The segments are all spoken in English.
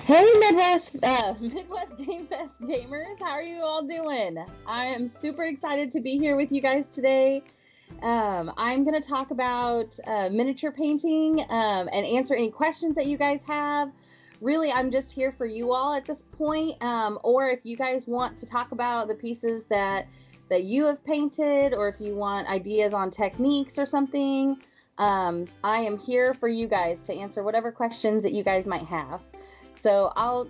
Hey Midwest GameFest gamers, how are you all doing? I am super excited to be here with you guys today. I'm going to talk about miniature painting and answer any questions that you guys have. Really, I'm just here for you all at this point, or if you guys want to talk about the pieces that you have painted, or if you want ideas on techniques or something, I am here for you guys to answer whatever questions that you guys might have. So I'm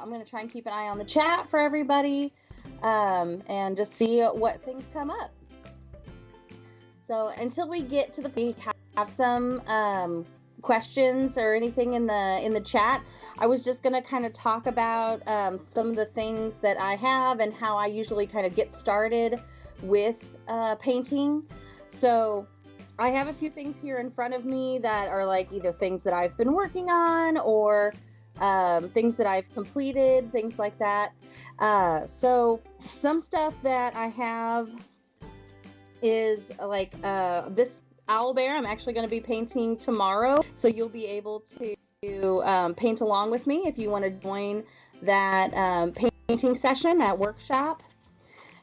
going to try and keep an eye on the chat for everybody and just see what things come up. So until we get to we have some questions or anything in the chat, I was just going to kind of talk about some of the things that I have and how I usually kind of get started with painting. So I have a few things here in front of me that are like either things that I've been working on or things that I've completed, things like that. So some stuff that I have is like this owl bear I'm actually going to be painting tomorrow. So you'll be able to paint along with me if you want to join that painting session, that workshop.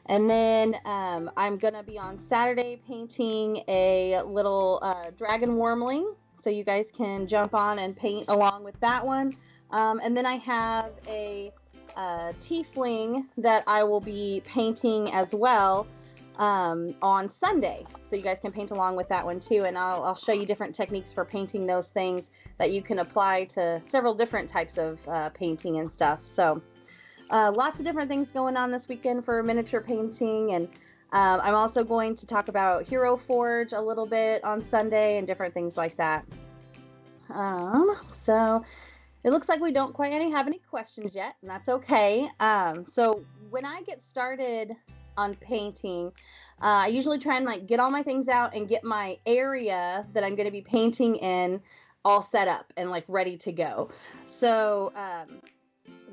And then I'm going to be on Saturday painting a little dragon wormling. So you guys can jump on and paint along with that one. And then I have a tiefling that I will be painting as well on Sunday. So you guys can paint along with that one too. And I'll show you different techniques for painting those things that you can apply to several different types of painting and stuff. So lots of different things going on this weekend for miniature painting. And I'm also going to talk about Hero Forge a little bit on Sunday and different things like that. So it looks like we don't quite have any questions yet, and that's okay. So when I get started on painting, I usually try and like get all my things out and get my area that I'm going to be painting in all set up and like ready to go. So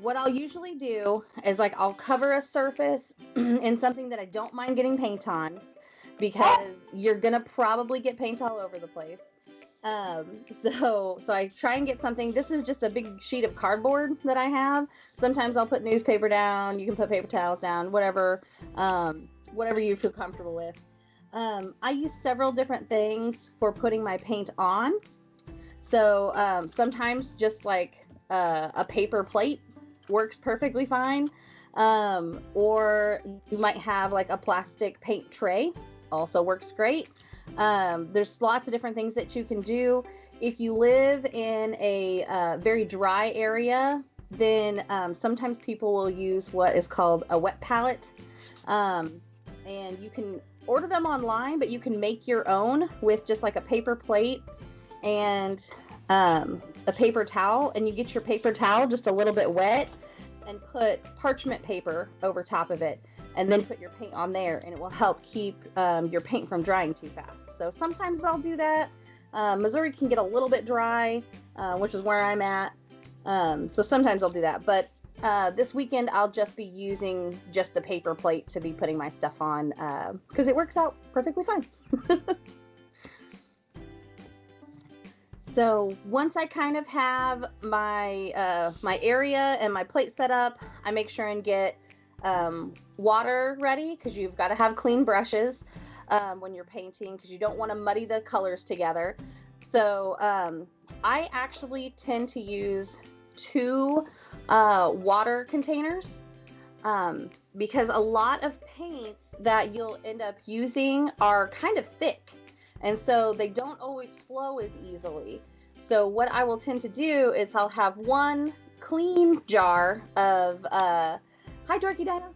what I'll usually do is like I'll cover a surface in something that I don't mind getting paint on, because you're gonna probably get paint all over the place. So I try and get something. This is just a big sheet of cardboard that I have. Sometimes I'll put newspaper down. You can put paper towels down, whatever you feel comfortable with. I use several different things for putting my paint on. So sometimes just like a paper plate works perfectly fine. Or you might have like a plastic paint tray, also works great. There's lots of different things that you can do. If you live in a very dry area, then sometimes people will use what is called a wet palette. And you can order them online, but you can make your own with just like a paper plate and a paper towel. And you get your paper towel just a little bit wet and put parchment paper over top of it, and then put your paint on there, and it will help keep your paint from drying too fast. So sometimes I'll do that. Missouri can get a little bit dry, which is where I'm at. So sometimes I'll do that. But this weekend I'll just be using just the paper plate to be putting my stuff on, because it works out perfectly fine. So once I kind of have my my area and my plate set up, I make sure and get water ready, because you've got to have clean brushes when you're painting, because you don't want to muddy the colors together. So I actually tend to use 2 water containers, because a lot of paints that you'll end up using are kind of thick, and so they don't always flow as easily. So what I will tend to do is I'll have one clean jar of hi Dorky Dino.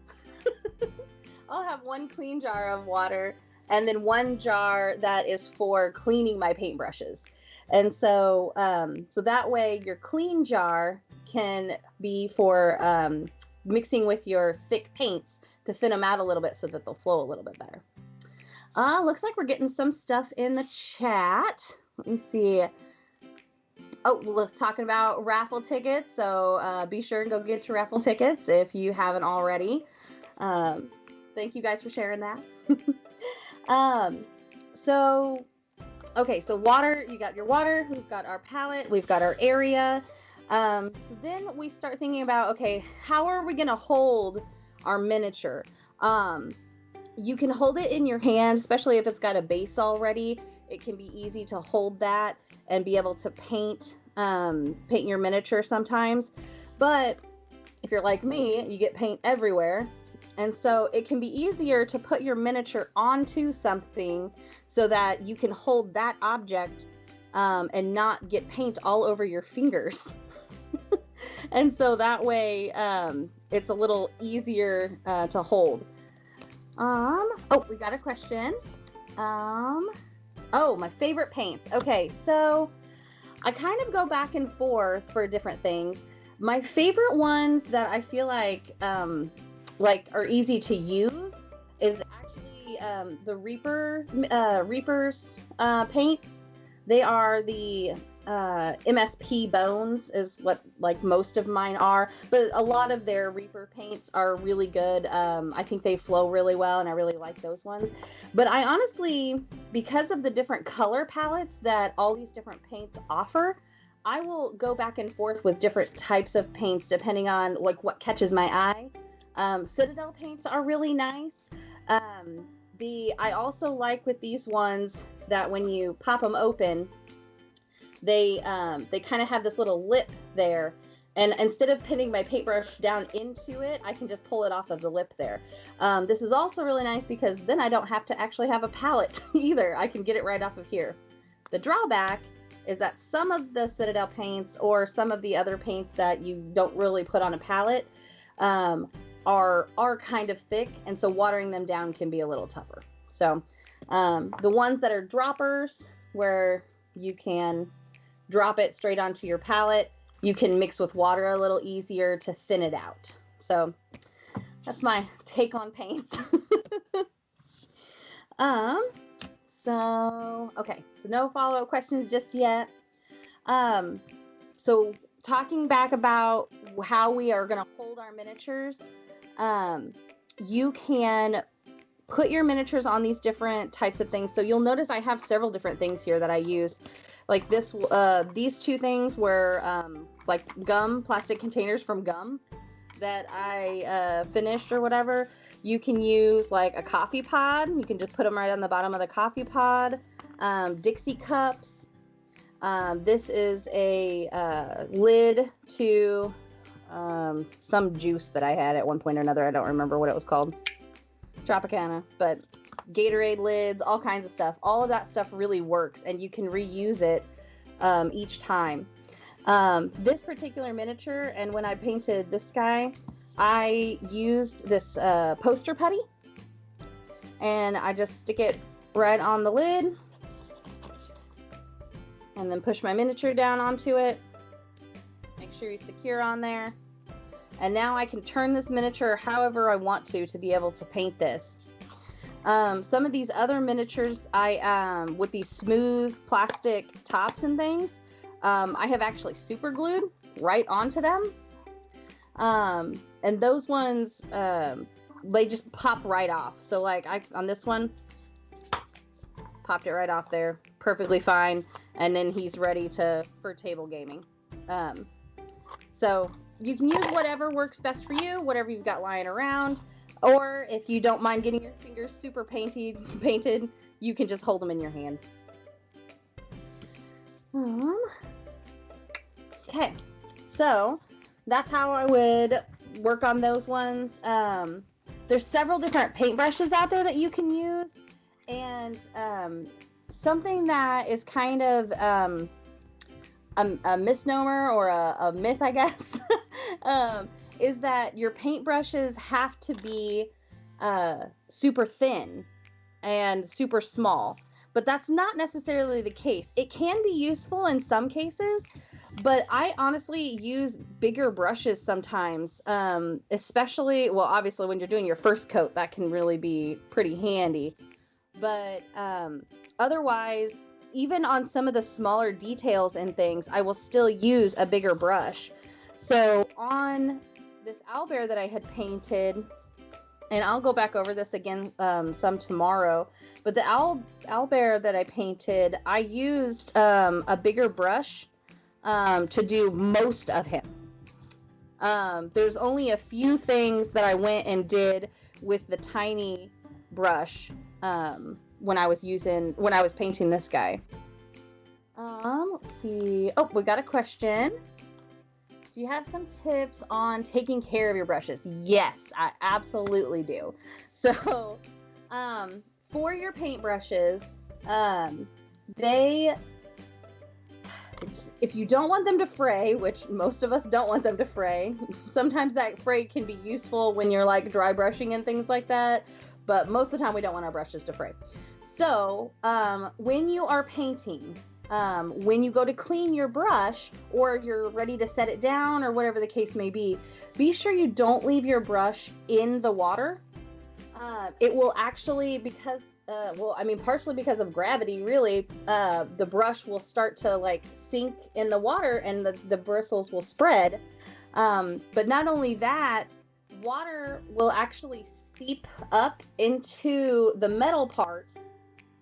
I'll have one clean jar of water, and then one jar that is for cleaning my paintbrushes. And so so that way your clean jar can be for mixing with your thick paints to thin them out a little bit so that they'll flow a little bit better. Looks like we're getting some stuff in the chat. Let me see. Oh, we're talking about raffle tickets, so be sure and go get your raffle tickets if you haven't already. Thank you guys for sharing that. Okay, so water, you got your water, we've got our palette, we've got our area. So then we start thinking about, okay, how are we gonna hold our miniature? You can hold it in your hand, especially if it's got a base already. It can be easy to hold that and be able to paint your miniature sometimes. But if you're like me, you get paint everywhere. And so it can be easier to put your miniature onto something so that you can hold that object and not get paint all over your fingers. And so that way it's a little easier to hold. Oh, we got a question. Oh, my favorite paints. Okay, so I kind of go back and forth for different things. My favorite ones that I feel like are easy to use is actually the Reaper's paints. They are the MSP Bones is what like most of mine are, but a lot of their Reaper paints are really good. I think they flow really well and I really like those ones. But I honestly, because of the different color palettes that all these different paints offer, I will go back and forth with different types of paints depending on like what catches my eye. Citadel paints are really nice. I also like with these ones that when you pop them open, they kind of have this little lip there, and instead of pinning my paintbrush down into it, I can just pull it off of the lip there. This is also really nice because then I don't have to actually have a palette either. I can get it right off of here. The drawback is that some of the Citadel paints or some of the other paints that you don't really put on a palette are kind of thick, and so watering them down can be a little tougher. So the ones that are droppers, where you can drop it straight onto your palette, you can mix with water a little easier to thin it out. So that's my take on paints. Okay, so no follow-up questions just yet. So talking back about how we are going to hold our miniatures, you can put your miniatures on these different types of things. So you'll notice I have several different things here that I use. Like this, these two things were like plastic containers from gum that I finished or whatever. You can use like a coffee pod. You can just put them right on the bottom of the coffee pod. Dixie cups. This is a lid to some juice that I had at one point or another. I don't remember what it was called. Tropicana, but Gatorade lids, all kinds of stuff. All of that stuff really works, and you can reuse it each time. This particular miniature, and when I painted this guy, I used this poster putty, and I just stick it right on the lid, and then push my miniature down onto it. Make sure you secure on there. And now I can turn this miniature however I want to be able to paint this. Some of these other miniatures, with these smooth plastic tops and things, I have actually super glued right onto them. And those ones, they just pop right off. So like on this one, popped it right off there, perfectly fine. And then he's ready for table gaming. So you can use whatever works best for you, whatever you've got lying around. Or if you don't mind getting your fingers super painted, you can just hold them in your hand. Okay, so that's how I would work on those ones. There's several different paintbrushes out there that you can use, and something that is kind of a misnomer or a myth, I guess, is that your paintbrushes have to be super thin and super small. But that's not necessarily the case. It can be useful in some cases, but I honestly use bigger brushes sometimes, especially, well, obviously when you're doing your first coat, that can really be pretty handy. But otherwise, even on some of the smaller details and things, I will still use a bigger brush. So on this owlbear that I had painted, and I'll go back over this again some tomorrow, but the owlbear that I painted, I used a bigger brush to do most of him. There's only a few things that I went and did with the tiny brush when I was painting this guy. Let's see. Oh, we got a question. Do you have some tips on taking care of your brushes? Yes, I absolutely do. So, for your paintbrushes, if you don't want them to fray, which most of us don't want them to fray, sometimes that fray can be useful when you're like dry brushing and things like that, but most of the time we don't want our brushes to fray. So, when you are painting, when you go to clean your brush or you're ready to set it down or whatever the case may be sure you don't leave your brush in the water. It will actually, partially because of gravity, really, the brush will start to like sink in the water and the bristles will spread. But not only that, water will actually seep up into the metal part.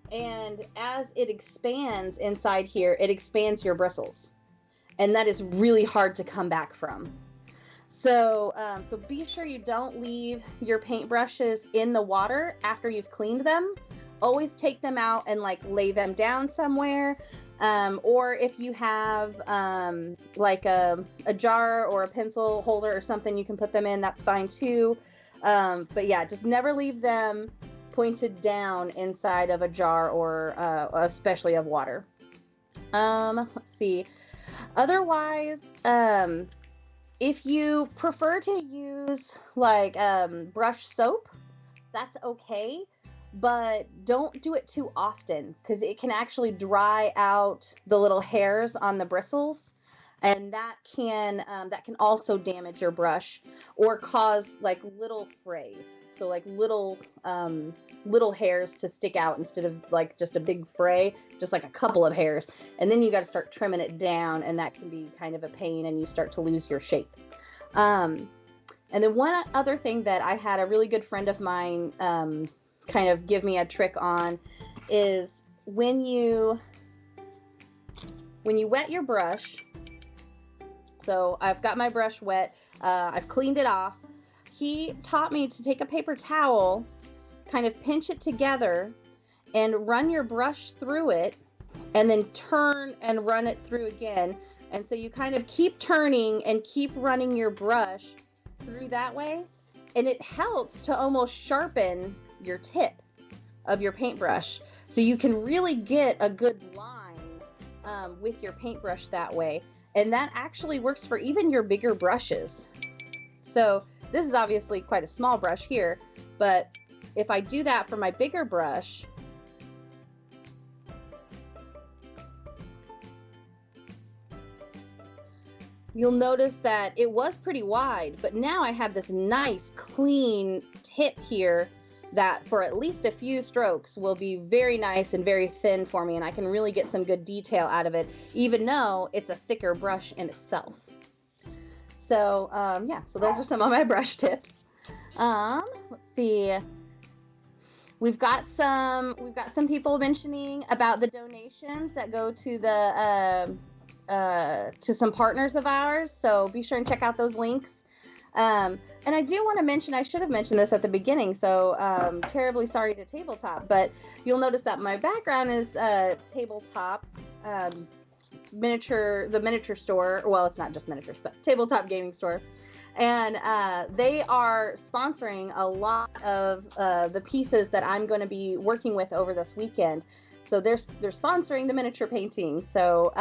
And as it expands inside here, it expands your bristles. And that is really hard to come back from. So be sure you don't leave your paintbrushes in the water after you've cleaned them. Always take them out and like lay them down somewhere. Or if you have like a jar or a pencil holder or something you can put them in, that's fine too. But yeah, just never leave them pointed down inside of a jar or especially of water. Let's see. Otherwise, if you prefer to use like brush soap, that's okay, but don't do it too often because it can actually dry out the little hairs on the bristles, and that can also damage your brush or cause like little frays. So like little hairs to stick out instead of like just a big fray, just like a couple of hairs. And then you got to start trimming it down, and that can be kind of a pain, and you start to lose your shape. And then one other thing that I had a really good friend of mine kind of give me a trick on is when you wet your brush. So I've got my brush wet. I've cleaned it off. He taught me to take a paper towel, kind of pinch it together, and run your brush through it, and then turn and run it through again. And so you kind of keep turning and keep running your brush through that way, and it helps to almost sharpen your tip of your paintbrush. So you can really get a good line with your paintbrush that way. And that actually works for even your bigger brushes. So this is obviously quite a small brush here, but if I do that for my bigger brush, you'll notice that it was pretty wide, but now I have this nice clean tip here that for at least a few strokes will be very nice and very thin for me, and I can really get some good detail out of it, even though it's a thicker brush in itself. So, yeah, so those are some of my brush tips. Let's see. We've got some people mentioning about the donations that go to to some partners of ours. So be sure and check out those links. And I do want to mention, I should have mentioned this at the beginning, so terribly sorry to Tabletop, but you'll notice that my background is Tabletop, the miniature store. Well, it's not just miniatures, but Tabletop gaming store. And they are sponsoring a lot of the pieces that I'm going to be working with over this weekend. So they're sponsoring the miniature painting. So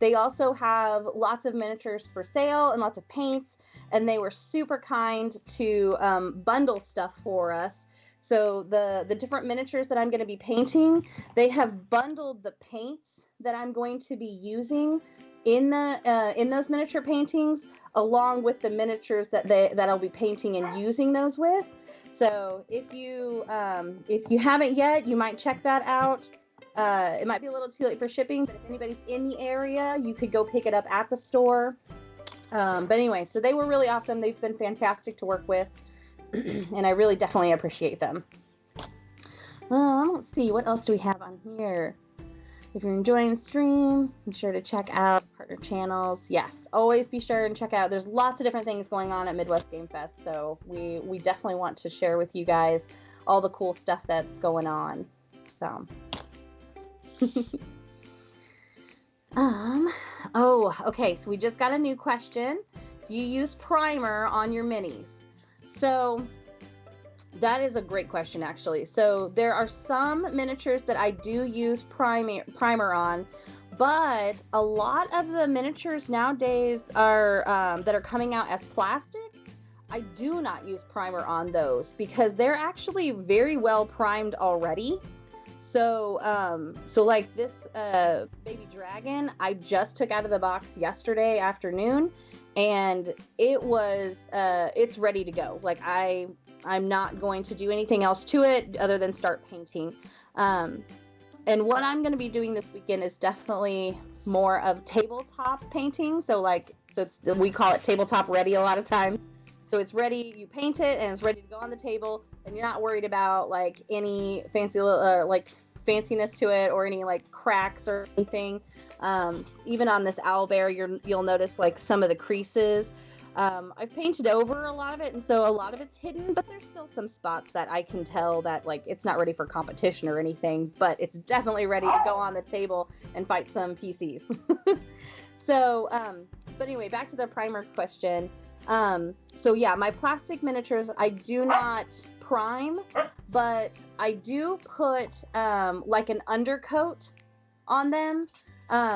they also have lots of miniatures for sale and lots of paints. And they were super kind to bundle stuff for us. So the different miniatures that I'm going to be painting, they have bundled the paints that I'm going to be using in those miniature paintings, along with the miniatures that I'll be painting and using those with. So if you haven't yet, you might check that out. It might be a little too late for shipping, but if anybody's in the area, you could go pick it up at the store. But anyway, so they were really awesome. They've been fantastic to work with, and I really definitely appreciate them. Let's see, what else do we have on here? If you're enjoying the stream, be sure to check out partner channels. Yes, always be sure and check out. There's lots of different things going on at Midwest Game Fest, so we definitely want to share with you guys all the cool stuff that's going on. So, okay, so we just got a new question. Do you use primer on your minis? So that is a great question, actually. So there are some miniatures that I do use primer on, but a lot of the miniatures nowadays are that are coming out as plastic, I do not use primer on those because they're actually very well primed already. So, so like this baby dragon, I just took out of the box yesterday afternoon, and it was it's ready to go. Like I'm not going to do anything else to it other than start painting. And what I'm going to be doing this weekend is definitely more of tabletop painting. So we call it tabletop ready a lot of times. So it's ready, you paint it, and it's ready to go on the table, and you're not worried about like any fancy fanciness to it or any like cracks or anything. Even on this owlbear, you'll notice like some of the creases. I've painted over a lot of it, and so a lot of it's hidden, but there's still some spots that I can tell that like it's not ready for competition or anything, but it's definitely ready to go on the table and fight some PCs. So, but anyway, back to the primer question. So yeah, my plastic miniatures, I do not prime, but I do put like an undercoat on them.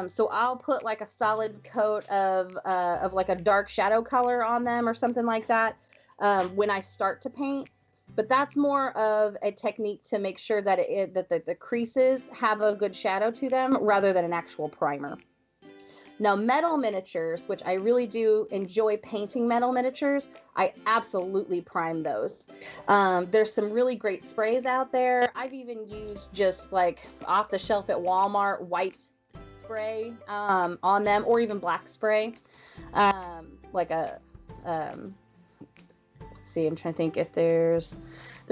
So I'll put like a solid coat of like a dark shadow color on them or something like that when I start to paint. But that's more of a technique to make sure that the creases have a good shadow to them rather than an actual primer. Now, metal miniatures, which I really do enjoy painting metal miniatures, I absolutely prime those. There's some really great sprays out there. I've even used just like off the shelf at Walmart white spray on them, or even black spray. Like a, let's see, I'm trying to think if there's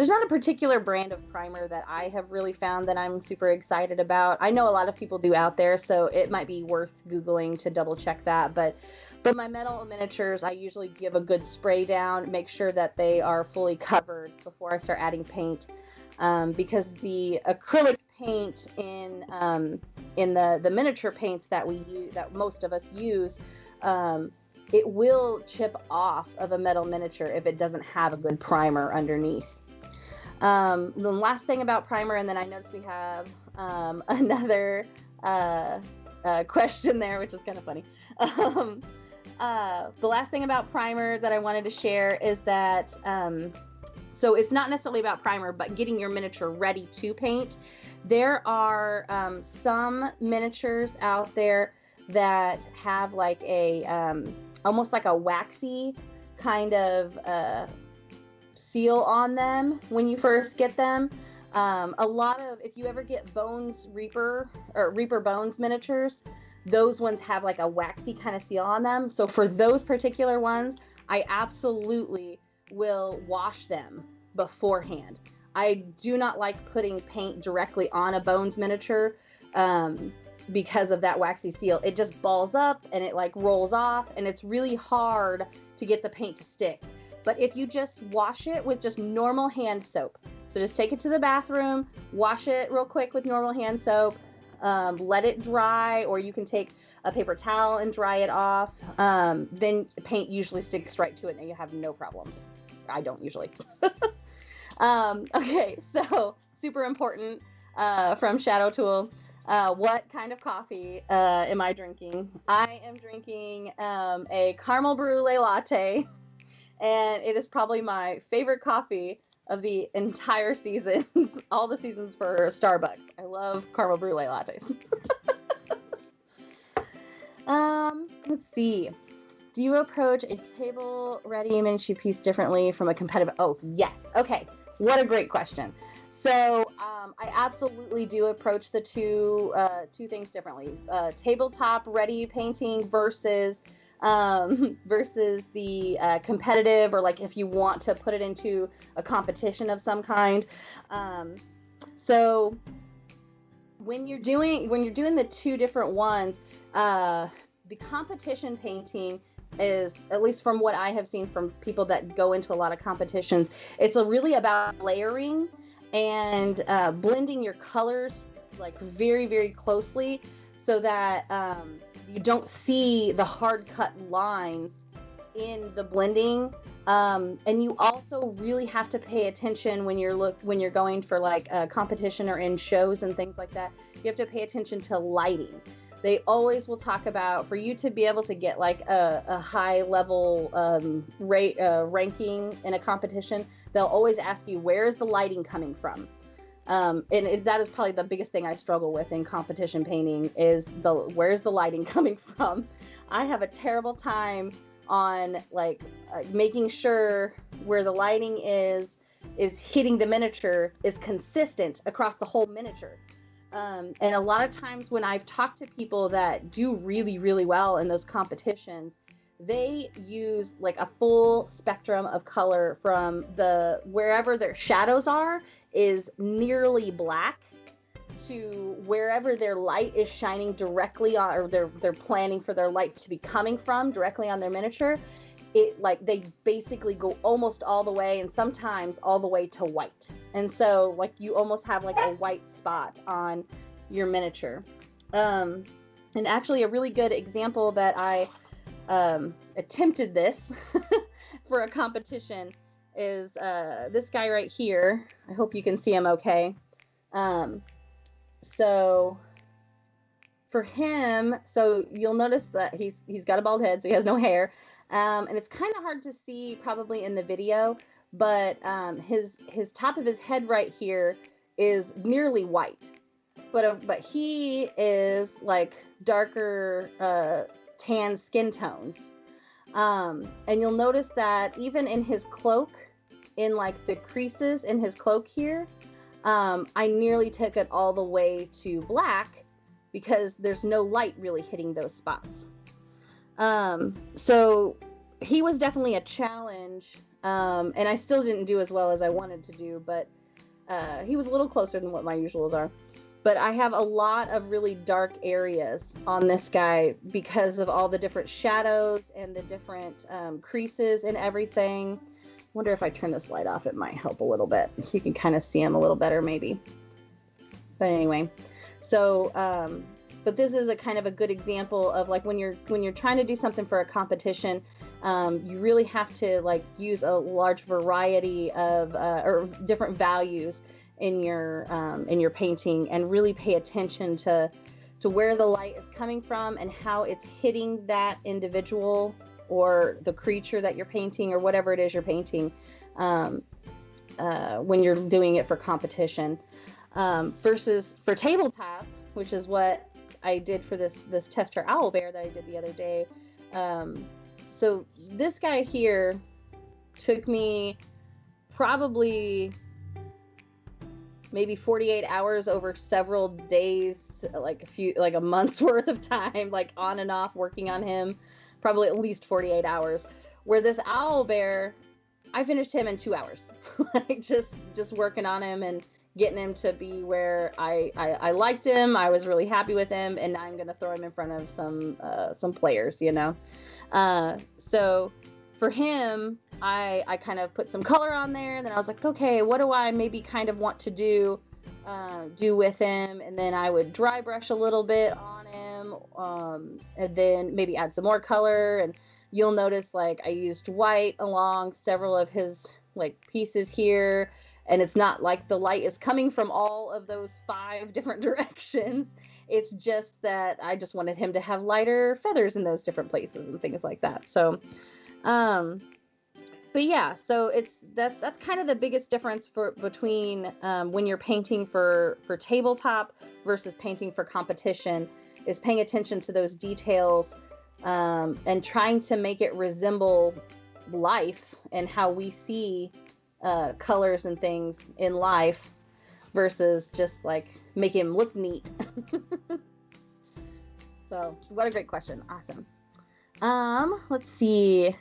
not a particular brand of primer that I have really found that I'm super excited about. I know a lot of people do out there, so it might be worth Googling to double check that. But my metal miniatures, I usually give a good spray down, make sure that they are fully covered before I start adding paint. Because the acrylic paint in the miniature paints that we use, that most of us use, it will chip off of a metal miniature if it doesn't have a good primer underneath. The last thing about primer, and then I noticed we have another question there, which is kind of funny. The last thing about primer that I wanted to share is that so it's not necessarily about primer, but getting your miniature ready to paint. There are some miniatures out there that have like a almost like a waxy kind of seal on them when you first get them. A lot of, if you ever get Reaper Bones miniatures, those ones have like a waxy kind of seal on them. So for those particular ones, I absolutely will wash them beforehand. I do not like putting paint directly on a Bones miniature because of that waxy seal. It just balls up and it like rolls off, and it's really hard to get the paint to stick. But if you just wash it with just normal hand soap, so just take it to the bathroom, wash it real quick with normal hand soap, let it dry, or you can take a paper towel and dry it off, then paint usually sticks right to it and you have no problems. I don't usually. Okay, so super important from Shadow Tool. What kind of coffee am I drinking? I am drinking a caramel brulee latte, and it is probably my favorite coffee of the entire seasons, all the seasons for Starbucks. I love caramel brulee lattes. Let's see. Do you approach a table-ready miniature piece differently from a competitive? Oh, yes. Okay. What a great question. So, I absolutely do approach the two things differently. Tabletop-ready painting versus versus the competitive, or like if you want to put it into a competition of some kind. So when you're doing the two different ones, the competition painting is, at least from what I have seen from people that go into a lot of competitions, it's really about layering and blending your colors like very, very closely, so that you don't see the hard cut lines in the blending. And you also really have to pay attention when you're going for like a competition or in shows and things like that. You have to pay attention to lighting. They always will talk about, for you to be able to get like a high level ranking in a competition, they'll always ask you, where is the lighting coming from? That is probably the biggest thing I struggle with in competition painting, is where's the lighting coming from? I have a terrible time on like making sure where the lighting is hitting the miniature is consistent across the whole miniature. And a lot of times when I've talked to people that do really, really well in those competitions, they use like a full spectrum of color, from wherever their shadows are is nearly black, to wherever their light is shining directly on, or they're planning for their light to be coming from directly on their miniature. They basically go almost all the way, and sometimes all the way to white. And so like you almost have like a white spot on your miniature. And actually a really good example that I attempted this for a competition is this guy right here. I hope you can see him okay. So for him, so you'll notice that he's got a bald head, so he has no hair. And it's kind of hard to see probably in the video, but his top of his head right here is nearly white, but he is like darker tan skin tones. And you'll notice that even in his cloak, in like the creases in his cloak here, I nearly took it all the way to black because there's no light really hitting those spots. So he was definitely a challenge, and I still didn't do as well as I wanted to do, but he was a little closer than what my usuals are. But I have a lot of really dark areas on this guy because of all the different shadows and the different creases and everything. Wonder if I turn this light off, it might help a little bit. You can kind of see him a little better maybe. But anyway, so but this is a kind of a good example of like when you're trying to do something for a competition, you really have to like use a large variety of or different values in your painting, and really pay attention to where the light is coming from and how it's hitting that individual or the creature that you're painting, or whatever it is you're painting, when you're doing it for competition. Versus for tabletop, which is what I did for this tester owl bear that I did the other day. So this guy here took me probably maybe 48 hours over several days, like a month's worth of time, like on and off working on him, probably at least 48 hours. Where this owl bear, I finished him in 2 hours, like just working on him and getting him to be where I liked him. I was really happy with him, and now I'm gonna throw him in front of some players, you know. So for him, I kind of put some color on there, and then I was like, okay, what do I maybe kind of want to do with him? And then I would dry brush a little bit on him, and then maybe add some more color. And you'll notice like I used white along several of his like pieces here, and it's not like the light is coming from all of those 5 different directions. It's just that I just wanted him to have lighter feathers in those different places and things like that. So but yeah, so that's kind of the biggest difference between when you're painting for tabletop versus painting for competition, is paying attention to those details, and trying to make it resemble life and how we see colors and things in life versus just like make him look neat. So what a great question. Awesome. Let's see.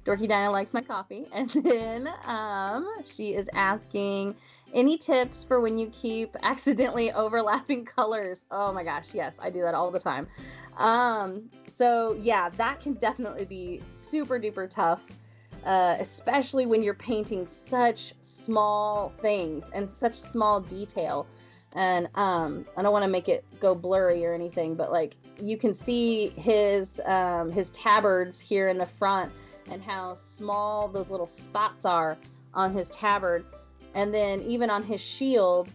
Dorky Dinah likes my coffee. And then she is asking, any tips for when you keep accidentally overlapping colors? Oh my gosh, yes, I do that all the time. So yeah, that can definitely be super duper tough, especially when you're painting such small things and such small detail. And I don't want to make it go blurry or anything, but like you can see his tabards here in the front and how small those little spots are on his tabard. And then even on his shield,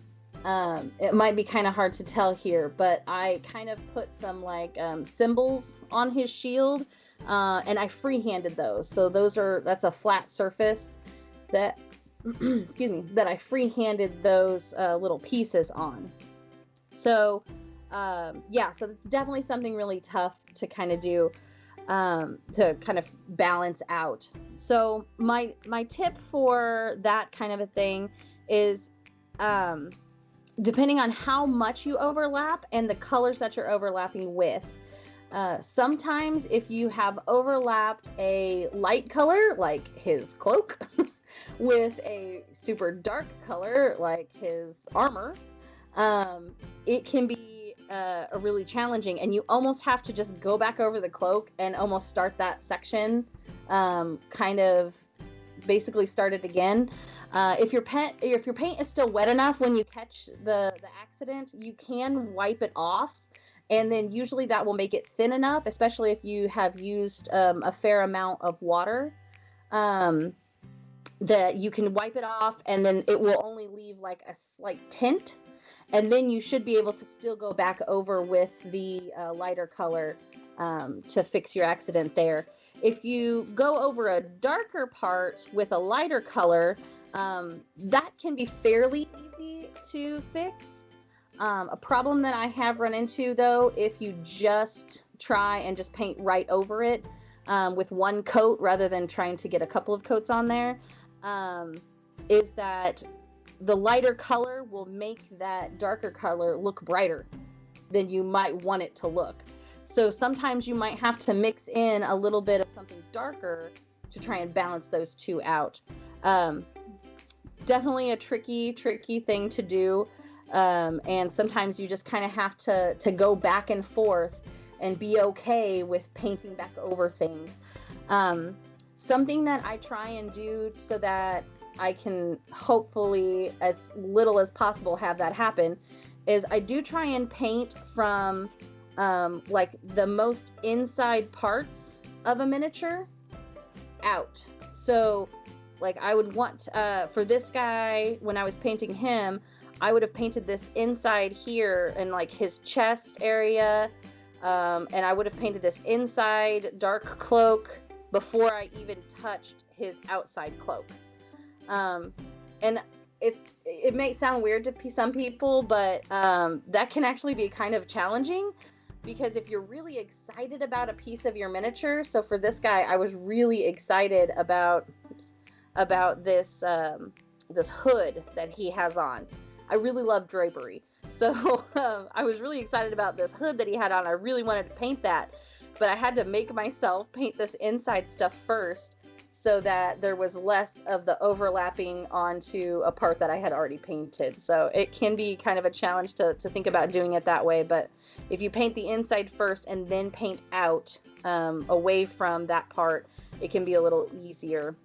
it might be kind of hard to tell here, but I kind of put some like symbols on his shield, and I freehanded those. So that's a flat surface that excuse me, that I freehanded those little pieces on. So yeah, so it's definitely something really tough to kind of do, to kind of balance out. So my tip for that kind of a thing is, depending on how much you overlap and the colors that you're overlapping with. Sometimes if you have overlapped a light color like his cloak with a super dark color like his armor, it can be really challenging, and you almost have to just go back over the cloak and almost start that section, kind of basically start it again. If your paint is still wet enough when you catch the accident, you can wipe it off, and then usually that will make it thin enough, especially if you have used a fair amount of water, that you can wipe it off, and then it will only leave like a slight tint, and then you should be able to still go back over with the lighter color to fix your accident there. If you go over a darker part with a lighter color, that can be fairly easy to fix. A problem that I have run into, though, if you just try and just paint right over it with one coat rather than trying to get a couple of coats on there, is that the lighter color will make that darker color look brighter than you might want it to look. So sometimes you might have to mix in a little bit of something darker to try and balance those two out. Definitely a tricky thing to do. And sometimes you just kind of have to go back and forth and be okay with painting back over things. Something that I try and do so that I can hopefully, as little as possible, have that happen, is I do try and paint from like the most inside parts of a miniature out. So like I would want, for this guy, when I was painting him, I would have painted this inside here and like his chest area, and I would have painted this inside dark cloak before I even touched his outside cloak. And it may sound weird to some people, but that can actually be kind of challenging, because if you're really excited about a piece of your miniature, so for this guy, I was really excited about this this hood that he has on. I really love drapery, so I was really excited about this hood that he had on. I really wanted to paint that, but I had to make myself paint this inside stuff first, so that there was less of the overlapping onto a part that I had already painted. So it can be kind of a challenge to think about doing it that way, but if you paint the inside first and then paint out away from that part, it can be a little easier.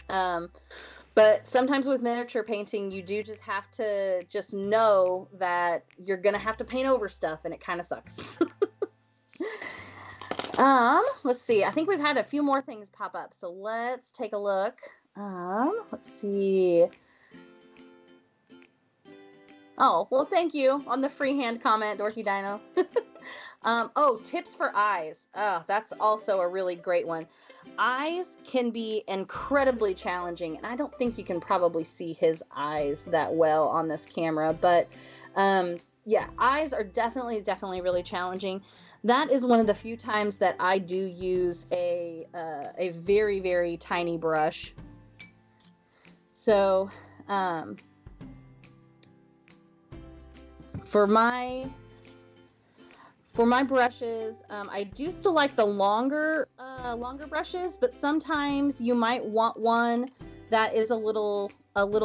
But sometimes with miniature painting, you do just have to just know that you're gonna have to paint over stuff, and it kind of sucks. Let's see. I think we've had a few more things pop up, so let's take a look. Let's see. Oh, well, thank you on the freehand comment, Dorky Dino. Oh, tips for eyes. That's also a really great one. Eyes can be incredibly challenging, and I don't think you can probably see his eyes that well on this camera, but yeah, eyes are definitely really challenging. That is one of the few times that I do use a very tiny brush. So for my brushes, I do still like the longer brushes, but sometimes you might want one that is a little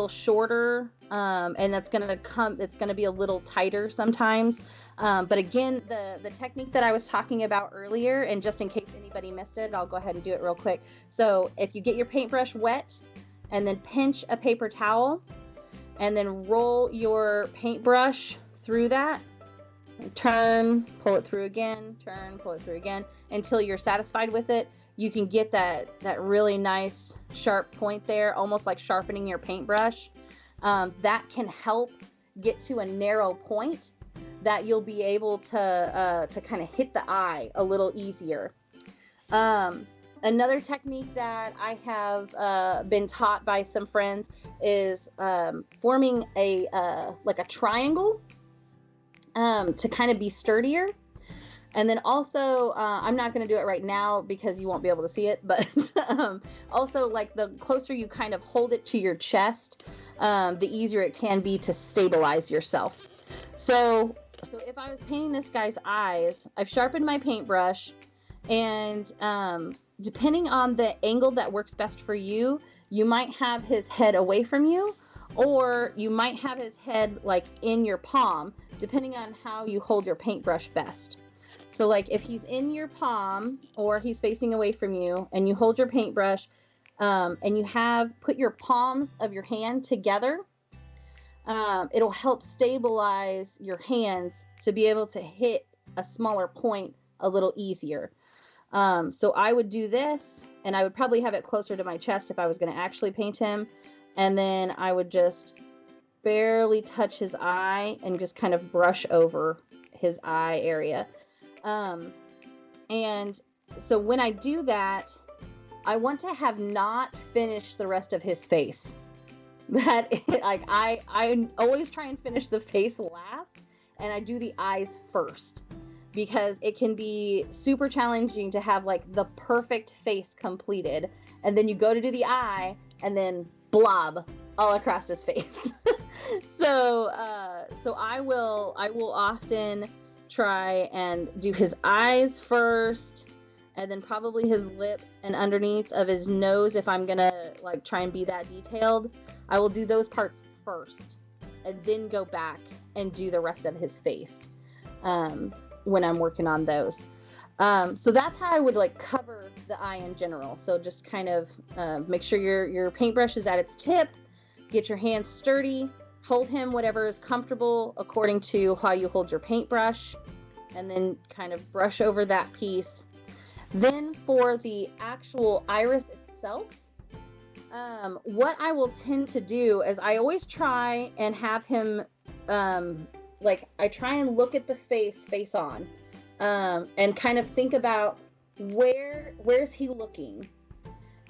shorter, and it's gonna be a little tighter sometimes. But again, the technique that I was talking about earlier, and just in case anybody missed it, I'll go ahead and do it real quick. So if you get your paintbrush wet, and then pinch a paper towel, and then roll your paintbrush through that, turn, pull it through again, turn, pull it through again, until you're satisfied with it. You can get that really nice sharp point there, almost like sharpening your paintbrush. That can help get to a narrow point that you'll be able to kind of hit the eye a little easier. Another technique that I have been taught by some friends is forming a triangle to kind of be sturdier. And then also, I'm not going to do it right now because you won't be able to see it, but also, like, the closer you kind of hold it to your chest, the easier it can be to stabilize yourself. So if I was painting this guy's eyes, I've sharpened my paintbrush, and depending on the angle that works best for you, you might have his head away from you, or you might have his head like in your palm, depending on how you hold your paintbrush best. So like if he's in your palm or he's facing away from you and you hold your paintbrush, and you have put your palms of your hand together, it'll help stabilize your hands to be able to hit a smaller point a little easier. So I would do this, and I would probably have it closer to my chest if I was going to actually paint him. And then I would just barely touch his eye and just kind of brush over his eye area. And so when I do that, I want to have not finished the rest of his face. I always try and finish the face last, and I do the eyes first, because it can be super challenging to have like the perfect face completed, and then you go to do the eye and then blob all across his face. So I will often try and do his eyes first, and then probably his lips and underneath of his nose. If I'm gonna like try and be that detailed, I will do those parts first and then go back and do the rest of his face when I'm working on those. So that's how I would like cover the eye in general. So just kind of make sure your paintbrush is at its tip, get your hands sturdy, hold him whatever is comfortable according to how you hold your paintbrush, and then kind of brush over that piece. Then for the actual iris itself, what I will tend to do is I always try and have him, I try and look at the face on, and kind of think about where's he looking,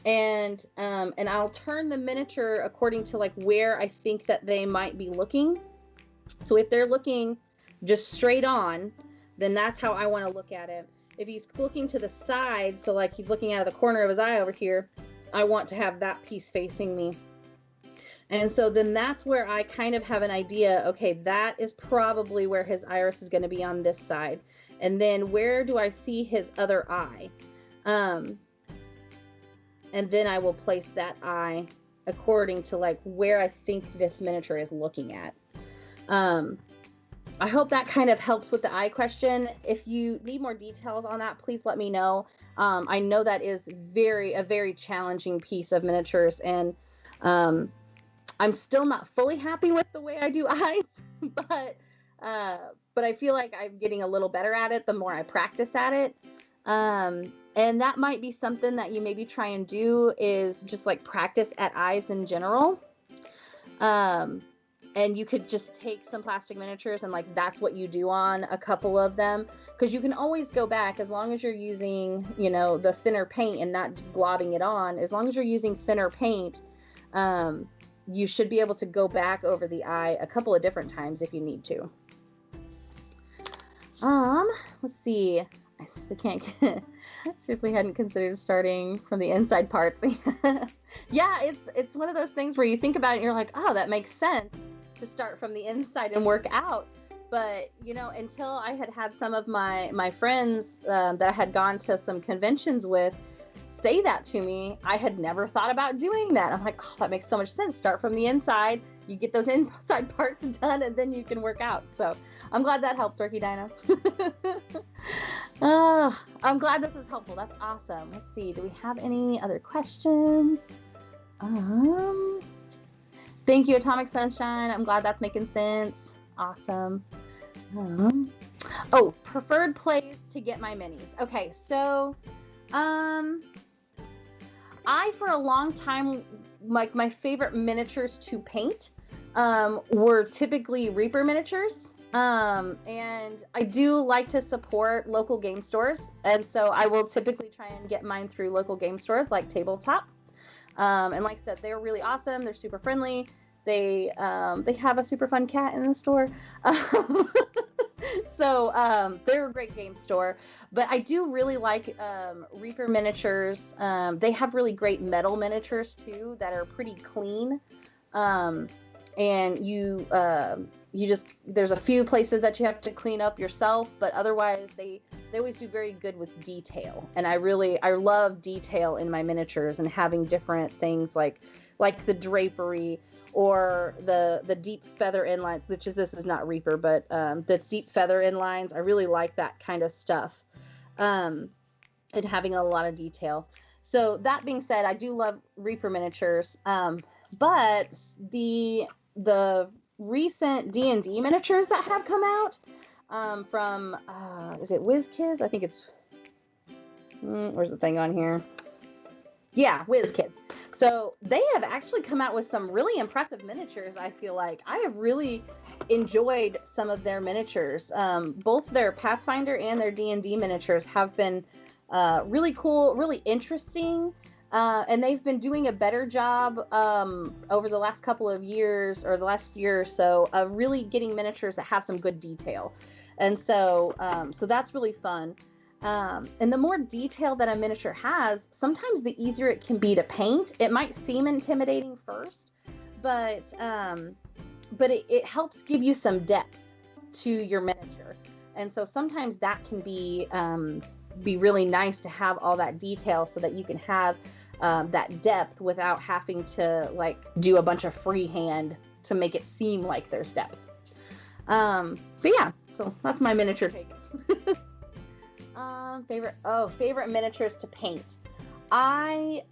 and I'll turn the miniature according to like where I think that they might be looking. So if they're looking just straight on, then that's how I want to look at it. If he's looking to the side, so like he's looking out of the corner of his eye over here, I want to have that piece facing me. And so then that's where I kind of have an idea, okay, that is probably where his iris is going to be on this side. And then where do I see his other eye? And then I will place that eye according to like where I think this miniature is looking at. I hope that kind of helps with the eye question. If you need more details on that, please let me know. I know that is a very challenging piece of miniatures, and I'm still not fully happy with the way I do eyes, but I feel like I'm getting a little better at it the more I practice at it. And that might be something that you maybe try and do, is just like practice at eyes in general. And you could just take some plastic miniatures and like that's what you do on a couple of them, because you can always go back as long as you're using, you know, the thinner paint and not globbing it on. As long as you're using thinner paint, you should be able to go back over the eye a couple of different times if you need to. Let's see. I seriously hadn't considered starting from the inside parts. Yeah, it's one of those things where you think about it and you're like, oh, that makes sense to start from the inside and work out. But, you know, until I had some of my friends that I had gone to some conventions with say that to me, I had never thought about doing that. I'm like, oh, that makes so much sense. Start from the inside, you get those inside parts done, and then you can work out. So I'm glad that helped, Turkey Dino. I'm glad this is helpful. That's awesome. Let's see. Do we have any other questions? Thank you, Atomic Sunshine. I'm glad that's making sense. Awesome. Oh, preferred place to get my minis. Okay, so I, for a long time, like my favorite miniatures to paint were typically Reaper miniatures. And I do like to support local game stores. And so I will typically try and get mine through local game stores like Tabletop. And like I said, they're really awesome. They're super friendly. They have a super fun cat in the store. So they're a great game store. But I do really like Reaper miniatures. They have really great metal miniatures too that are pretty clean. And you just, there's a few places that you have to clean up yourself, but otherwise they always do very good with detail. And I love detail in my miniatures and having different things like the drapery or the deep feather inlines, this is not Reaper, but the deep feather inlines. I really like that kind of stuff, and having a lot of detail. So that being said, I do love Reaper miniatures, but the recent D&D miniatures that have come out from is it WizKids? I think it's where's the thing on here? Yeah, WizKids. So they have actually come out with some really impressive miniatures. I feel like I have really enjoyed some of their miniatures. Both their Pathfinder and their D&D miniatures have been really cool, really interesting. And they've been doing a better job over the last couple of years, or the last year or so, of really getting miniatures that have some good detail. And so so that's really fun. And the more detail that a miniature has, sometimes the easier it can be to paint. It might seem intimidating first, but it helps give you some depth to your miniature. And so sometimes that can be really nice to have all that detail so that you can have that depth without having to like do a bunch of freehand to make it seem like there's depth. But yeah, so that's my miniature take. Favorite miniatures to paint. I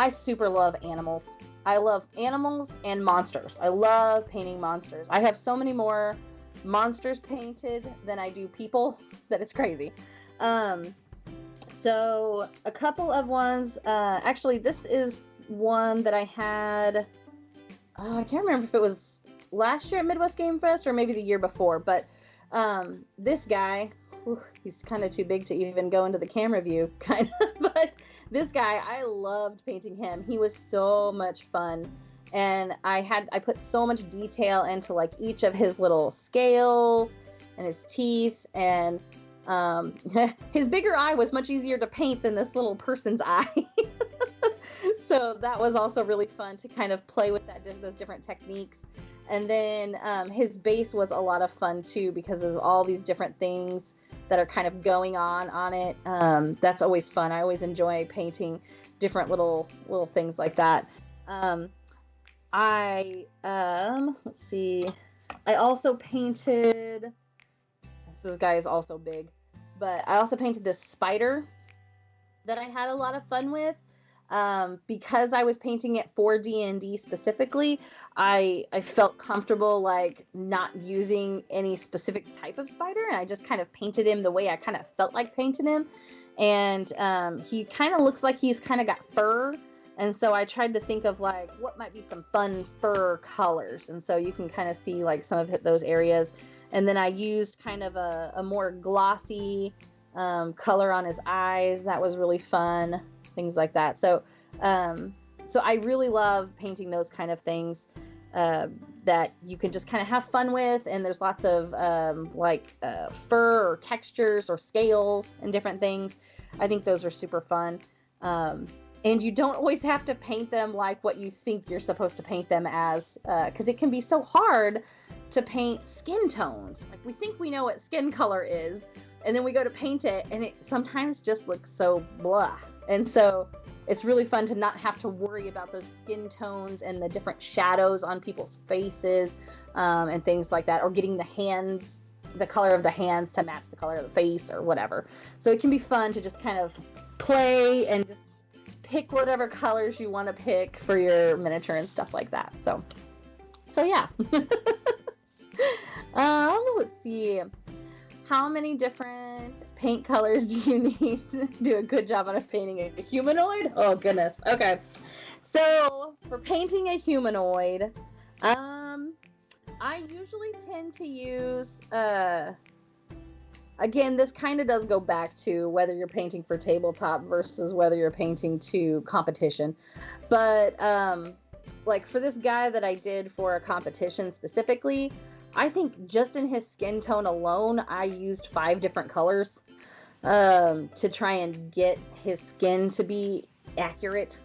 super love animals. I love animals and monsters. I love painting monsters. I have so many more monsters painted than I do people that it's crazy. So a couple of ones, actually this is one that I had, I can't remember if it was last year at Midwest Game Fest or maybe the year before, but this guy, he's kind of too big to even go into the camera view, kind of, but this guy, I loved painting him. He was so much fun. And I put so much detail into like each of his little scales and his teeth, and his bigger eye was much easier to paint than this little person's eye. So that was also really fun to kind of play with those different techniques. And then his base was a lot of fun too, because there's all these different things that are kind of going on it. That's always fun. I always enjoy painting different little things like that. Let's see. I also painted, this guy is also big, but I also painted this spider that I had a lot of fun with. Because I was painting it for D&D specifically, I felt comfortable like not using any specific type of spider, and I just kind of painted him the way I kind of felt like painting him. And he kind of looks like he's kind of got fur, And so I tried to think of like what might be some fun fur colors. And so you can kind of see like some of those areas. And then I used kind of a more glossy color on his eyes. That was really fun. Things like that. So I really love painting those kind of things that you can just kind of have fun with. And there's lots of fur or textures or scales and different things. I think those are super fun. And you don't always have to paint them like what you think you're supposed to paint them as, because it can be so hard to paint skin tones. Like we think we know what skin color is, and then we go to paint it, and it sometimes just looks so blah. And so it's really fun to not have to worry about those skin tones and the different shadows on people's faces and things like that, or getting the color of the hands to match the color of the face or whatever. So it can be fun to just kind of play and just pick whatever colors you want to pick for your miniature and stuff like that. So yeah. Let's see. How many different paint colors do you need to do a good job on painting a humanoid? Oh goodness. Okay. So for painting a humanoid, I usually tend to use, again, this kind of does go back to whether you're painting for tabletop versus whether you're painting to competition. But like for this guy that I did for a competition specifically, I think just in his skin tone alone, I used 5 different colors to try and get his skin to be accurate.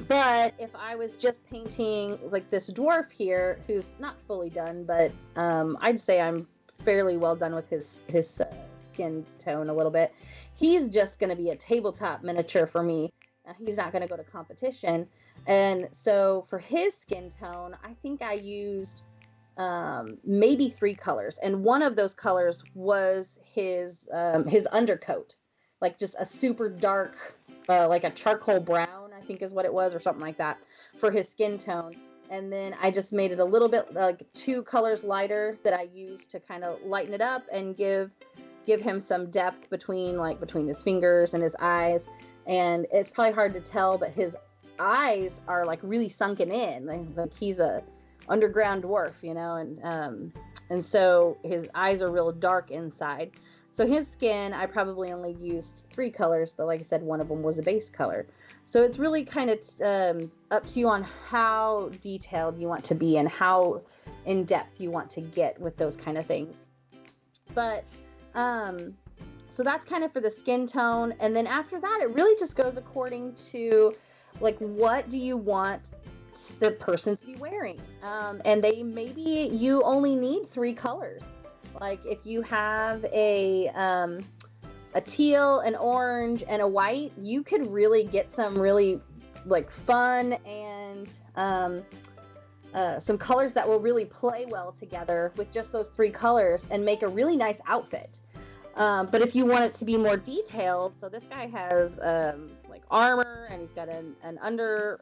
But if I was just painting like this dwarf here, who's not fully done, but I'd say I'm fairly well done with his skin tone a little bit. He's just going to be a tabletop miniature for me. He's not going to go to competition. And so for his skin tone, I think I used maybe 3 colors. And one of those colors was his undercoat, like just a super dark, like a charcoal brown, I think is what it was, or something like that for his skin tone. And then I just made it a little bit like 2 colors lighter that I used to kind of lighten it up and give him some depth between his fingers and his eyes. And it's probably hard to tell, but his eyes are like really sunken in, like he's a underground dwarf, you know, and so his eyes are real dark inside. So his skin, I probably only used 3 colors, but like I said, one of them was a base color. So it's really kind of up to you on how detailed you want to be and how in depth you want to get with those kind of things. But so that's kind of for the skin tone. And then after that, it really just goes according to like, what do you want the person to be wearing? And maybe you only need 3 colors. Like if you have a teal, an orange, and a white, you could really get some really like fun and some colors that will really play well together with just those 3 colors and make a really nice outfit. But if you want it to be more detailed, so this guy has like armor, and he's got an under,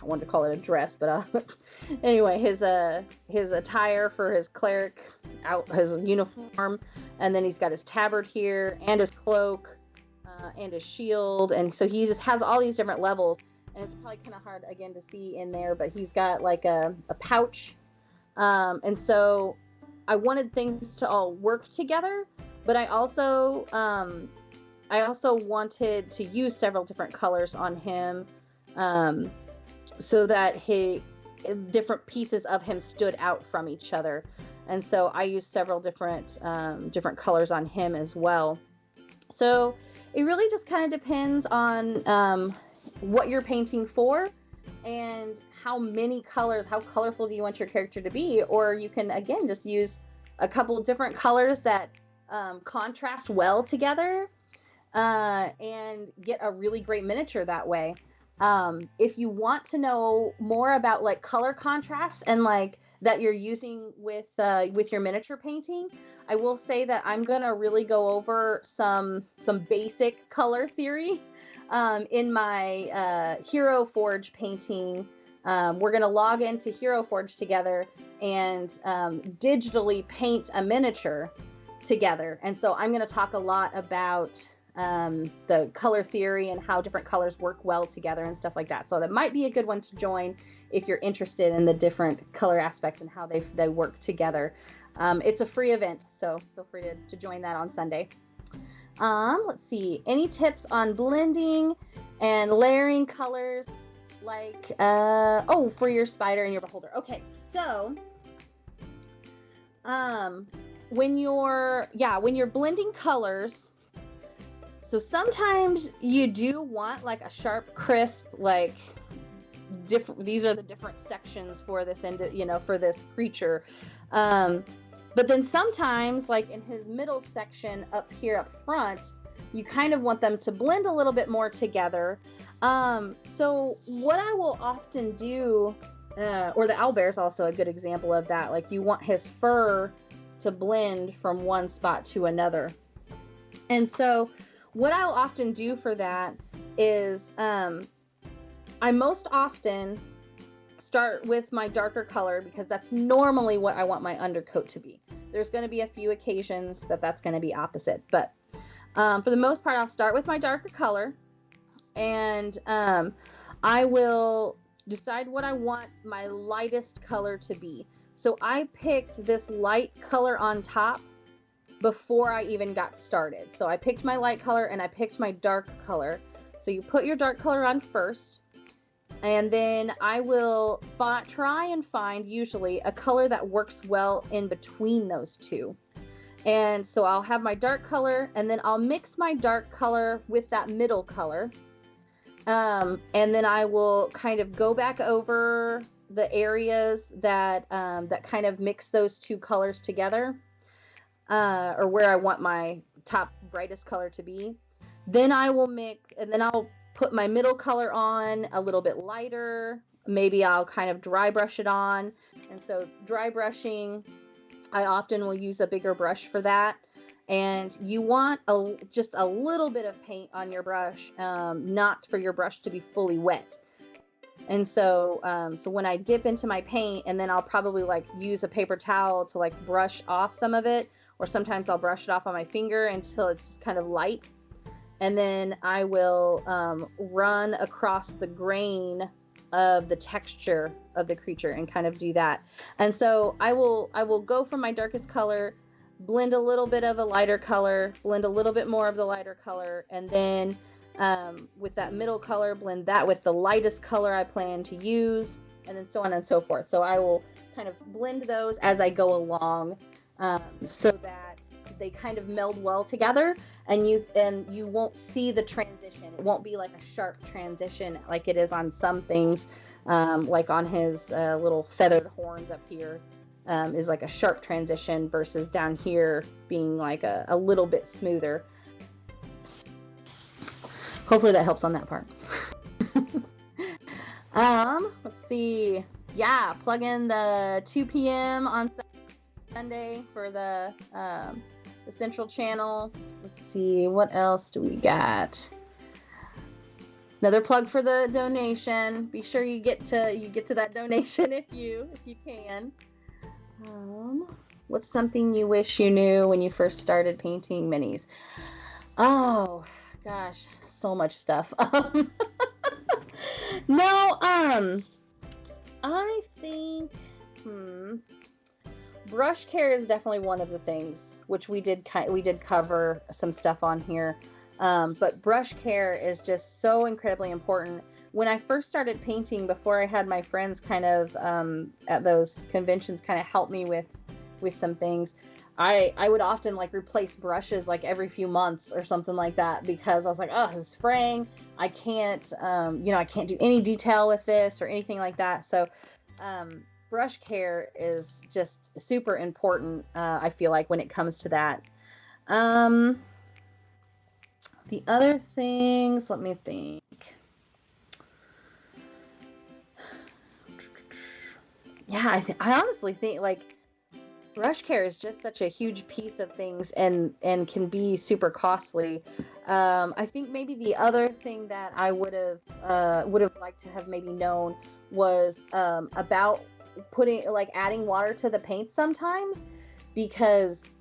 I wanted to call it a dress, but anyway, his attire for his cleric, his uniform, and then he's got his tabard here, and his cloak, and his shield, and so he just has all these different levels, and it's probably kind of hard again to see in there, but he's got like a pouch, and so I wanted things to all work together, but I also wanted to use several different colors on him, so that different pieces of him stood out from each other. And so I used several different colors on him as well. So it really just kind of depends on what you're painting for and how many colors, how colorful do you want your character to be, or you can again just use a couple different colors that contrast well together and get a really great miniature that way. If you want to know more about like color contrast and like that you're using with your miniature painting, I will say that I'm gonna really go over some basic color theory in my Hero Forge painting. We're gonna log into Hero Forge together and digitally paint a miniature together, and so I'm gonna talk a lot about the color theory and how different colors work well together and stuff like that. So that might be a good one to join if you're interested in the different color aspects and how they work together. It's a free event, so feel free to join that on Sunday. Let's see, any tips on blending and layering colors, like for your spider and your beholder. Okay, so when you're blending colors, so sometimes you do want like a sharp, crisp, like these are the different sections for this for this creature. But then sometimes, like in his middle section up here up front, you kind of want them to blend a little bit more together. So what I will often do, or the owlbear is also a good example of that. Like you want his fur to blend from one spot to another. And so what I'll often do for that is I most often start with my darker color because that's normally what I want my undercoat to be. There's going to be a few occasions that's going to be opposite, but for the most part, I'll start with my darker color, and I will decide what I want my lightest color to be. So I picked this light color on top before I even got started. So I picked my light color and I picked my dark color. So you put your dark color on first, and then I will try and find usually a color that works well in between those two. And so I'll have my dark color, and then I'll mix my dark color with that middle color. And then I will kind of go back over the areas that kind of mix those two colors together, or where I want my top brightest color to be. Then I will mix, and then I'll put my middle color on a little bit lighter. Maybe I'll kind of dry brush it on. And so dry brushing, I often will use a bigger brush for that. And you want just a little bit of paint on your brush, not for your brush to be fully wet. And so so when I dip into my paint, and then I'll probably like use a paper towel to like brush off some of it, or sometimes I'll brush it off on my finger until it's kind of light. And then I will run across the grain of the texture of the creature and kind of do that. And so I will go from my darkest color, blend a little bit of a lighter color, blend a little bit more of the lighter color, and then with that middle color, blend that with the lightest color I plan to use, and then so on and so forth. So I will kind of blend those as I go along, so that they kind of meld well together, and you won't see the transition. It won't be like a sharp transition like it is on some things, like on his little feathered horns up here, is like a sharp transition versus down here being like a little bit smoother. Hopefully that helps on that part. Let's see. Yeah, plug in the 2 p.m. on Sunday for the Central Channel. Let's see, what else do we got? Another plug for the donation. Be sure you get to that donation if you can. What's something you wish you knew when you first started painting minis? Oh gosh, so much stuff. No, I think brush care is definitely one of the things, which we did cover some stuff on here. But brush care is just so incredibly important. When I first started painting, before I had my friends kind of at those conventions kind of help me with some things, I would often like replace brushes like every few months or something like that, because I was like, oh, this is fraying. I can't, I can't do any detail with this or anything like that. So brush care is just super important, I feel like, when it comes to that. The other things, let me think. Yeah, I honestly think like brush care is just such a huge piece of things, and can be super costly. I think maybe the other thing that I would have liked to have maybe known was about adding water to the paint sometimes, because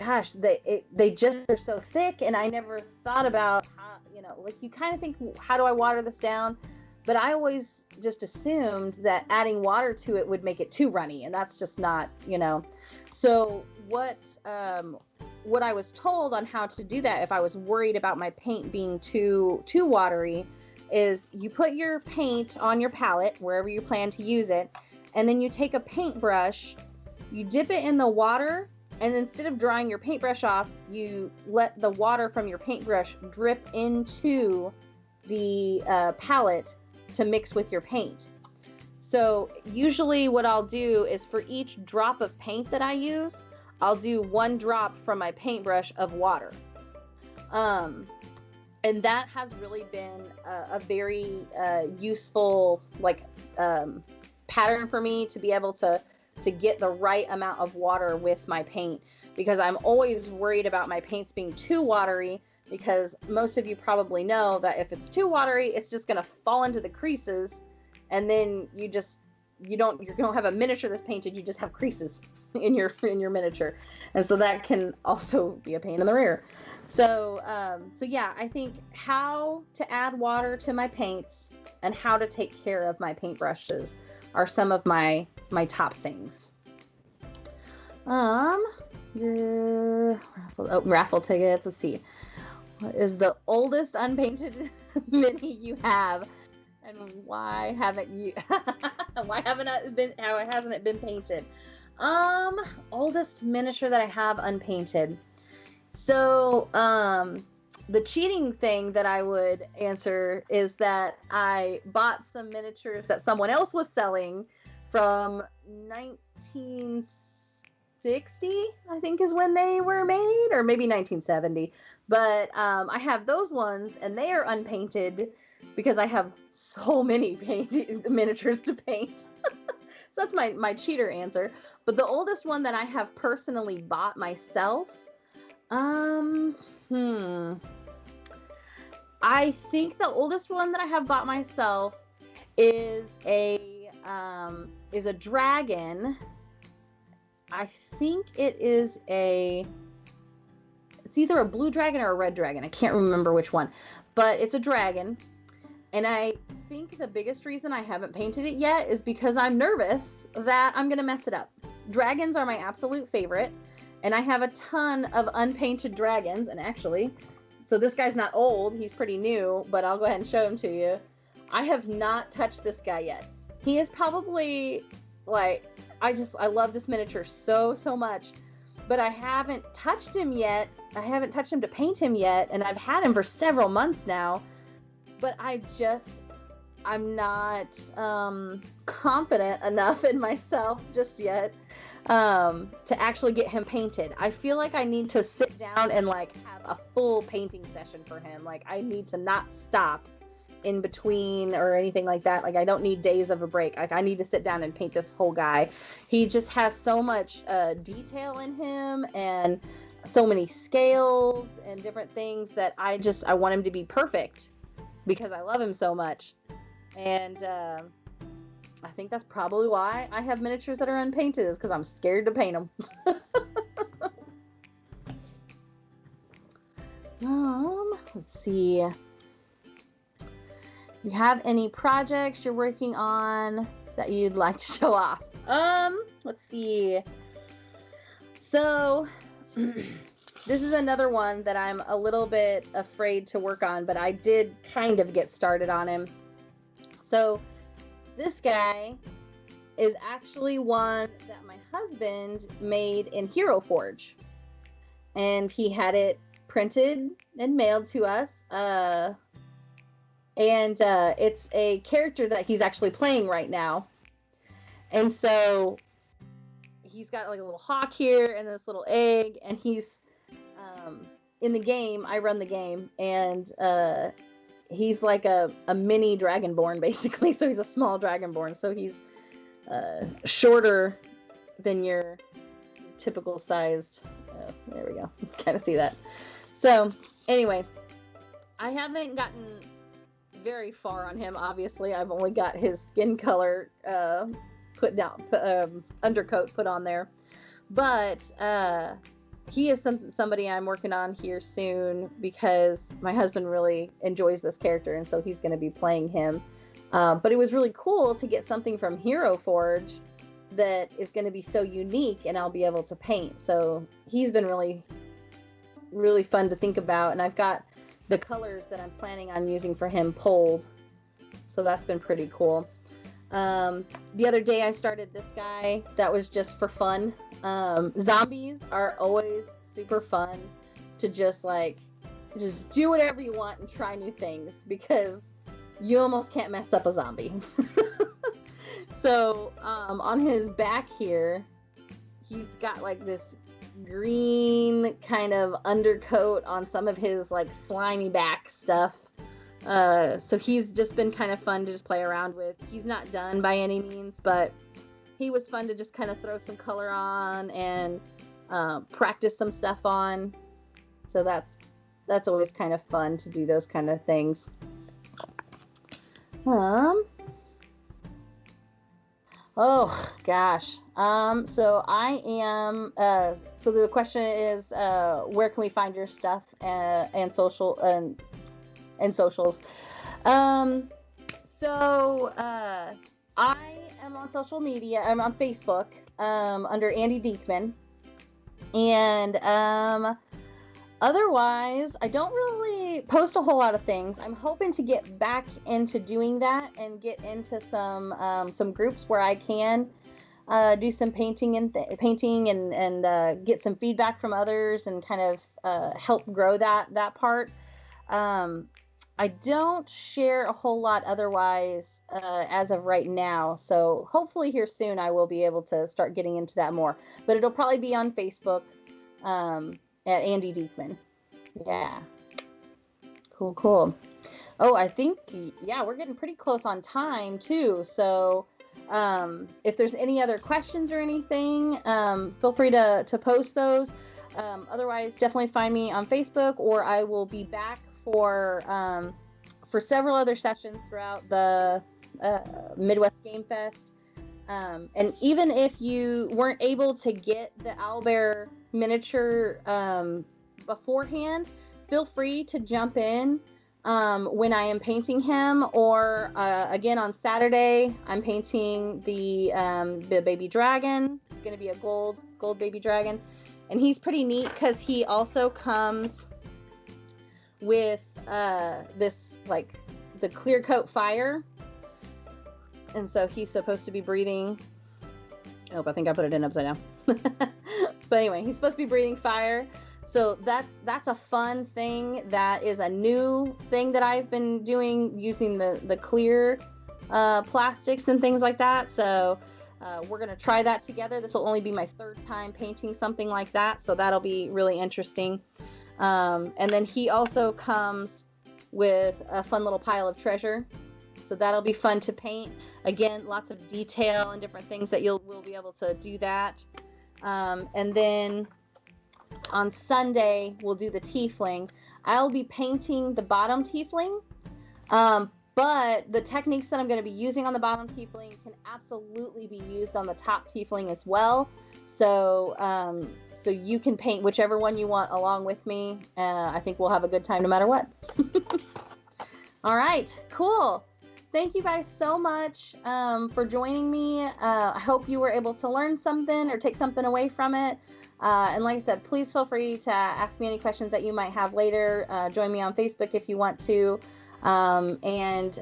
gosh, they just are so thick, and I never thought about how, you know, like you kind of think, how do I water this down? But I always just assumed that adding water to it would make it too runny, and that's just not, you know. So what I was told on how to do that, if I was worried about my paint being too watery, is you put your paint on your palette wherever you plan to use it, and then you take a paintbrush, you dip it in the water, and instead of drying your paintbrush off, you let the water from your paintbrush drip into the palette to mix with your paint. So usually what I'll do is for each drop of paint that I use, I'll do 1 drop from my paintbrush of water. And that has really been a very useful pattern for me to be able to get the right amount of water with my paint, because I'm always worried about my paints being too watery, because most of you probably know that if it's too watery, it's just going to fall into the creases, and then you don't have a miniature that's painted, you just have creases in your miniature. And so that can also be a pain in the rear. So yeah, I think how to add water to my paints and how to take care of my paintbrushes are some of my top things. Your raffle tickets. Let's see. What is the oldest unpainted mini you have, and why hasn't it been painted? Oldest miniature that I have unpainted. So, the cheating thing that I would answer is that I bought some miniatures that someone else was selling from 1960, I think is when they were made, or maybe 1970. But I have those ones, and they are unpainted because I have so many miniatures to paint. So that's my cheater answer. But the oldest one that I have personally bought myself, I think the oldest one that I have bought myself is a dragon. I think it's either a blue dragon or a red dragon. I can't remember which one, but it's a dragon. And I think the biggest reason I haven't painted it yet is because I'm nervous that I'm going to mess it up. Dragons are my absolute favorite, and I have a ton of unpainted dragons. And actually, so this guy's not old, he's pretty new, but I'll go ahead and show him to you. I have not touched this guy yet. He is probably, like, I love this miniature so much, but I haven't touched him yet. I haven't touched him to paint him yet, and I've had him for several months now, but I'm not confident enough in myself just yet to actually get him painted. I feel like I need to sit down and like have a full painting session for him. Like, I need to not stop in between or anything like that. Like, I don't need days of a break. Like, I need to sit down and paint this whole guy. He just has so much detail in him and so many scales and different things that I want him to be perfect because I love him so much. And I think that's probably why I have miniatures that are unpainted, is because I'm scared to paint them. Let's see. You have any projects you're working on that you'd like to show off? Let's see. So this is another one that I'm a little bit afraid to work on, but I did kind of get started on him. So this guy is actually one that my husband made in Hero Forge, and he had it printed and mailed to us. And it's a character that he's actually playing right now. And so he's got like a little hawk here and this little egg, and he's in the game. I run the game, and he's like a mini dragonborn, basically. So he's a small dragonborn. So he's shorter than your typical sized. There we go. Kind of see that. So anyway, I haven't gotten very far on him. Obviously, I've only got his skin color undercoat put on there. But he is somebody I'm working on here soon because my husband really enjoys this character, and so he's going to be playing him. But it was really cool to get something from Hero Forge that is going to be so unique, and I'll be able to paint. So he's been really, really fun to think about, and I've got the colors that I'm planning on using for him pulled. So that's been pretty cool. The other day I started this guy that was just for fun. Zombies are always super fun to just do whatever you want and try new things because you almost can't mess up a zombie. So on his back here, he's got like this green kind of undercoat on some of his like slimy back stuff. So he's just been kind of fun to just play around with. He's not done by any means, but he was fun to just kind of throw some color on and practice some stuff on. So that's always kind of fun to do those kind of things. Oh gosh. So I am. So the question is, where can we find your stuff and socials? I am on social media. I'm on Facebook under Andy Diekman, and otherwise I don't really post a whole lot of things. I'm hoping to get back into doing that and get into some groups where I can do some painting and get some feedback from others and kind of help grow that part. I don't share a whole lot otherwise as of right now, so hopefully here soon I will be able to start getting into that more. But it'll probably be on Facebook at Andy Diekman. Yeah. Cool. Oh, I think, yeah, we're getting pretty close on time too, so if there's any other questions or anything, feel free to post those. Otherwise, definitely find me on Facebook, or I will be back for several other sessions throughout the Midwest GameFest. And even if you weren't able to get the owlbear miniature beforehand, feel free to jump in when I am painting him. Or again on Saturday, I'm painting the baby dragon. It's going to be a gold baby dragon, and he's pretty neat because he also comes with this like the clear coat fire, and so he's supposed to be breathing. Oh, I think I put it in upside down. But anyway, he's supposed to be breathing fire. So that's a fun thing. That is a new thing that I've been doing, using the clear plastics and things like that. So we're gonna try that together. This will only be my third time painting something like that, so that'll be really interesting. And then he also comes with a fun little pile of treasure, so that'll be fun to paint. Again, lots of detail and different things that we'll be able to do that. And then on Sunday we'll do the tiefling. I'll be painting the bottom tiefling, but the techniques that I'm going to be using on the bottom tiefling can absolutely be used on the top tiefling as well. So so you can paint whichever one you want along with me. I think we'll have a good time no matter what. All right, cool. Thank you guys so much for joining me. I hope you were able to learn something or take something away from it. And like I said, please feel free to ask me any questions that you might have later. Join me on Facebook if you want to. And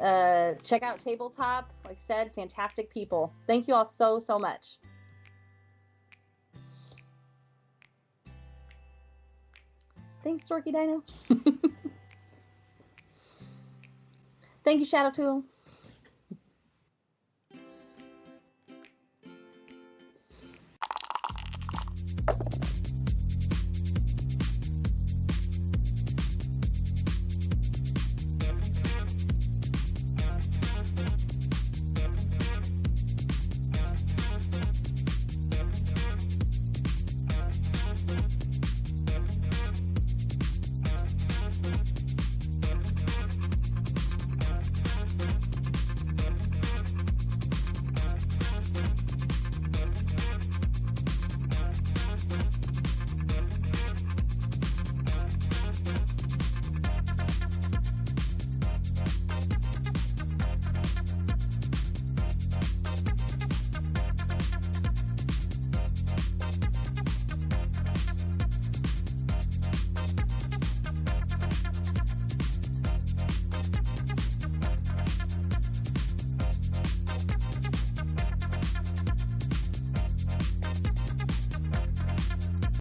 check out Tabletop. Like I said, fantastic people. Thank you all so much. Thanks, Storky Dino. Thank you, Shadow Tool.